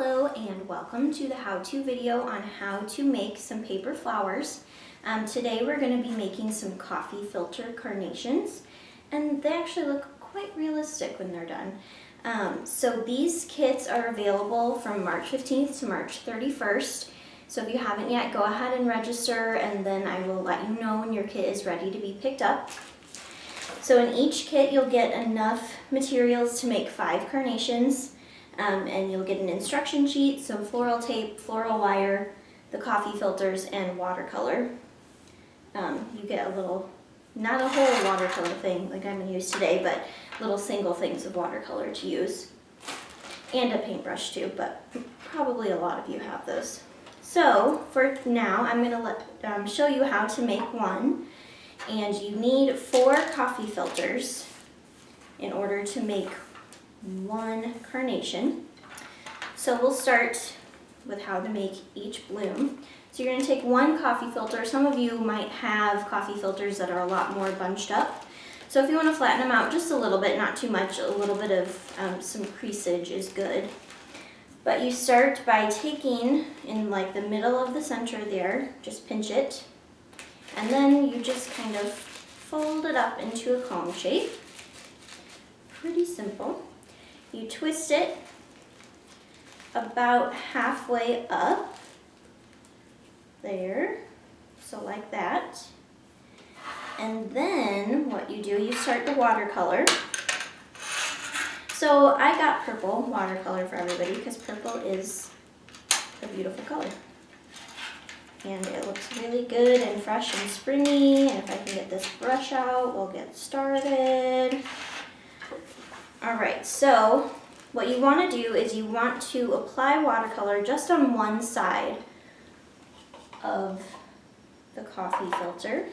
Hello and welcome to the how-to video on how to make some paper flowers. Today we're going to be making some coffee filter carnations, and they actually look quite realistic when they're done. So these kits are available from March 15th to March 31st. So if you haven't yet, go ahead and register, and then I will let you know when your kit is ready to be picked up. So in each kit you'll get enough materials to make 5 carnations. And you'll get an instruction sheet, some floral tape, floral wire, the coffee filters, and watercolor. You get a little, not a whole watercolor thing like I'm going to use today, but little single things of watercolor to use. And a paintbrush too, but probably a lot of you have those. So for now, I'm going to show you how to make one. And you need 4 coffee filters in order to make one carnation. So we'll start with how to make each bloom. So you're going to take 1 coffee filter. Some of you might have coffee filters that are a lot more bunched up. So if you want to flatten them out just a little bit, not too much, a little bit of some creasage is good. But you start by taking in like the middle of the center there, just pinch it, and then you just kind of fold it up into a cone shape. Pretty simple. You twist it about halfway up, there, so like that. And then what you do, you start the watercolor. So I got purple watercolor for everybody because purple is a beautiful color. And it looks really good and fresh and springy. And if I can get this brush out, we'll get started. All right, so what you want to do is you want to apply watercolor just on one side of the coffee filter.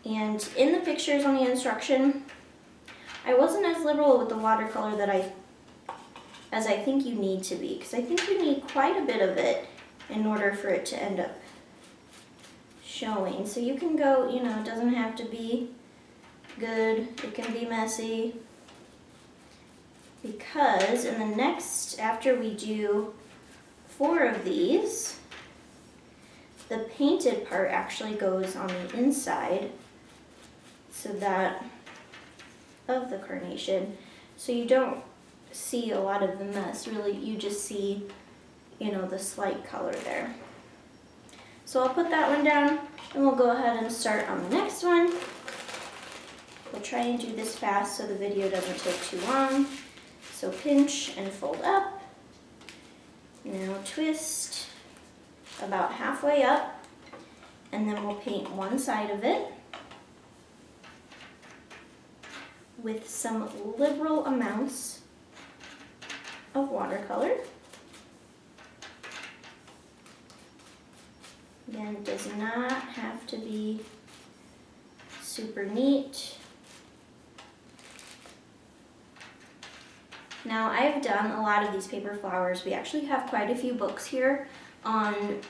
And in the pictures on the instruction, I wasn't as liberal with the watercolor as I think you need to be, because I think you need quite a bit of it in order for it to end up showing. So you can go, you know, it doesn't have to be good, it can be messy. Because in the next, after we do 4 of these, the painted part actually goes on the inside, so that of the carnation. So you don't see a lot of the mess, really, you just see, you know, the slight color there. So I'll put that one down, and we'll go ahead and start on the next one. We'll try and do this fast so the video doesn't take too long. So pinch and fold up. Now twist about halfway up, and then we'll paint one side of it with some liberal amounts of watercolor. Again, it does not have to be super neat. Now, I've done a lot of these paper flowers. We actually have quite a few books here on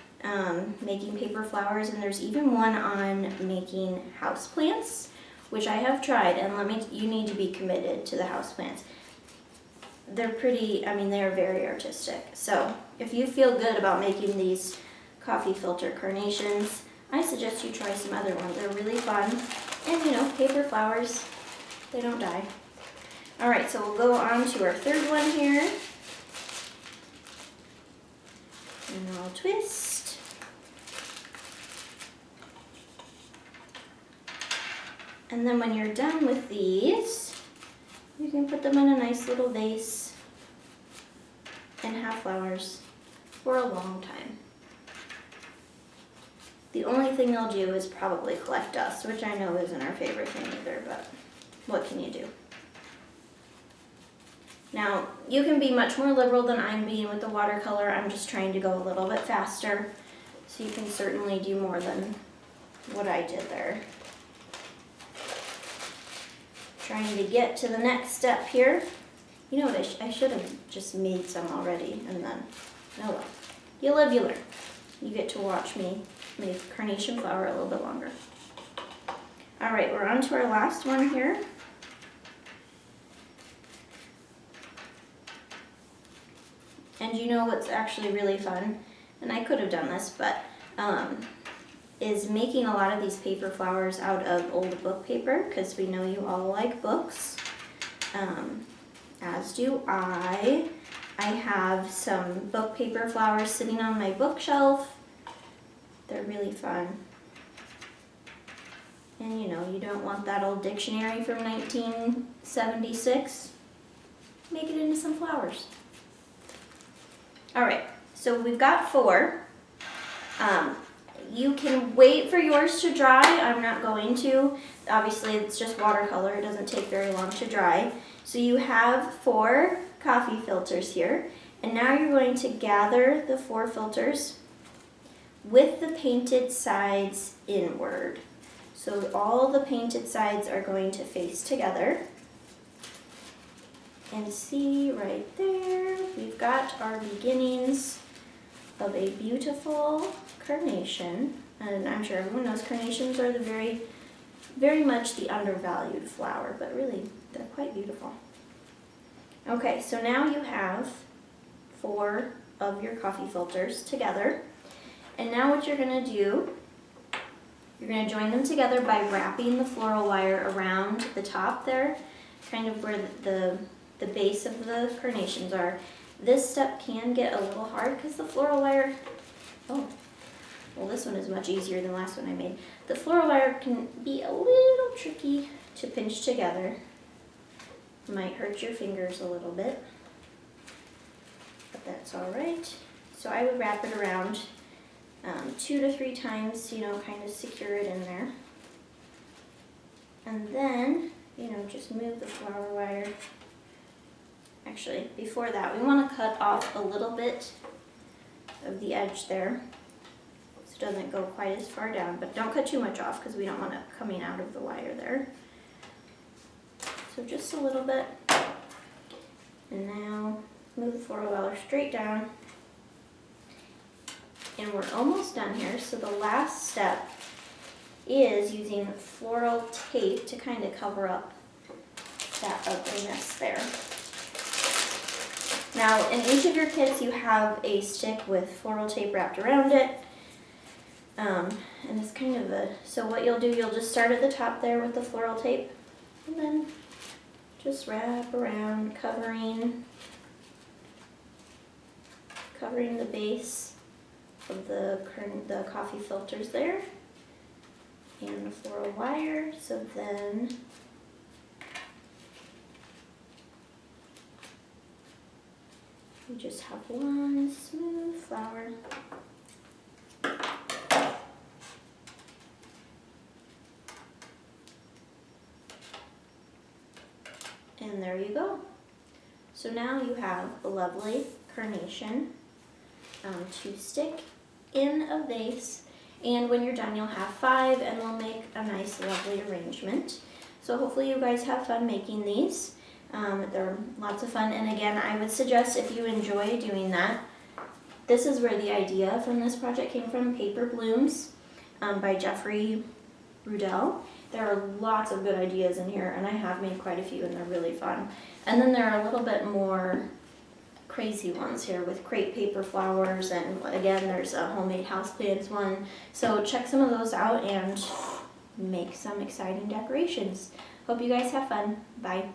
making paper flowers, and there's even one on making houseplants, which I have tried, and you need to be committed to the houseplants. They're pretty, I mean, they are very artistic. So if you feel good about making these coffee filter carnations, I suggest you try some other ones. They're really fun, and you know, paper flowers, they don't die. All right, so we'll go on to our 3rd one here. And I'll twist. And then when you're done with these, you can put them in a nice little vase and have flowers for a long time. The only thing they'll do is probably collect dust, which I know isn't our favorite thing either, but what can you do? Now, you can be much more liberal than I'm being with the watercolor. I'm just trying to go a little bit faster, so you can certainly do more than what I did there. Trying to get to the next step here. You know what, I should have just made some already, and then, oh well. You live, you learn. You get to watch me make carnation flower a little bit longer. All right, we're on to our last one here. And you know what's actually really fun, and I could have done this, but is making a lot of these paper flowers out of old book paper, because we know you all like books, as do I. I have some book paper flowers sitting on my bookshelf. They're really fun. And you know, you don't want that old dictionary from 1976. Make it into some flowers. All right, so we've got 4. You can wait for yours to dry. I'm not going to. Obviously, it's just watercolor. It doesn't take very long to dry. So you have 4 coffee filters here. And now you're going to gather the 4 filters with the painted sides inward. So all the painted sides are going to face together. And see right there, we've got our beginnings of a beautiful carnation. And I'm sure everyone knows carnations are the very much the undervalued flower, but really they're quite beautiful. Okay, so now you have 4 of your coffee filters together. And now what you're gonna do, you're gonna join them together by wrapping the floral wire around the top there, kind of where the base of the carnations are. This step can get a little hard because the floral wire, oh, well this one is much easier than the last one I made. The floral wire can be a little tricky to pinch together. Might hurt your fingers a little bit, but that's all right. So I would wrap it around 2 to 3 times, you know, kind of secure it in there. And then, you know, just move the flower wire. Actually, before that, we want to cut off a little bit of the edge there so it doesn't go quite as far down, but don't cut too much off because we don't want it coming out of the wire there. So just a little bit. And now move the floral wire straight down. And we're almost done here. So the last step is using floral tape to kind of cover up that ugliness there. Now, in each of your kits, you have a stick with floral tape wrapped around it. And it's kind of so what you'll do, you'll just start at the top there with the floral tape, and then just wrap around, covering the base of the coffee filters there, and the floral wire, so then we just have one smooth flower. And there you go. So now you have a lovely carnation to stick in a vase, and when you're done you'll have 5 and they'll make a nice lovely arrangement. So hopefully you guys have fun making these. They're lots of fun, and again, I would suggest if you enjoy doing that, this is where the idea from this project came from, Paper Blooms by Jeffrey Rudell. There are lots of good ideas in here, and I have made quite a few, and they're really fun. And then there are a little bit more crazy ones here with crepe paper flowers, and again, there's a homemade houseplants one. So check some of those out and make some exciting decorations. Hope you guys have fun. Bye.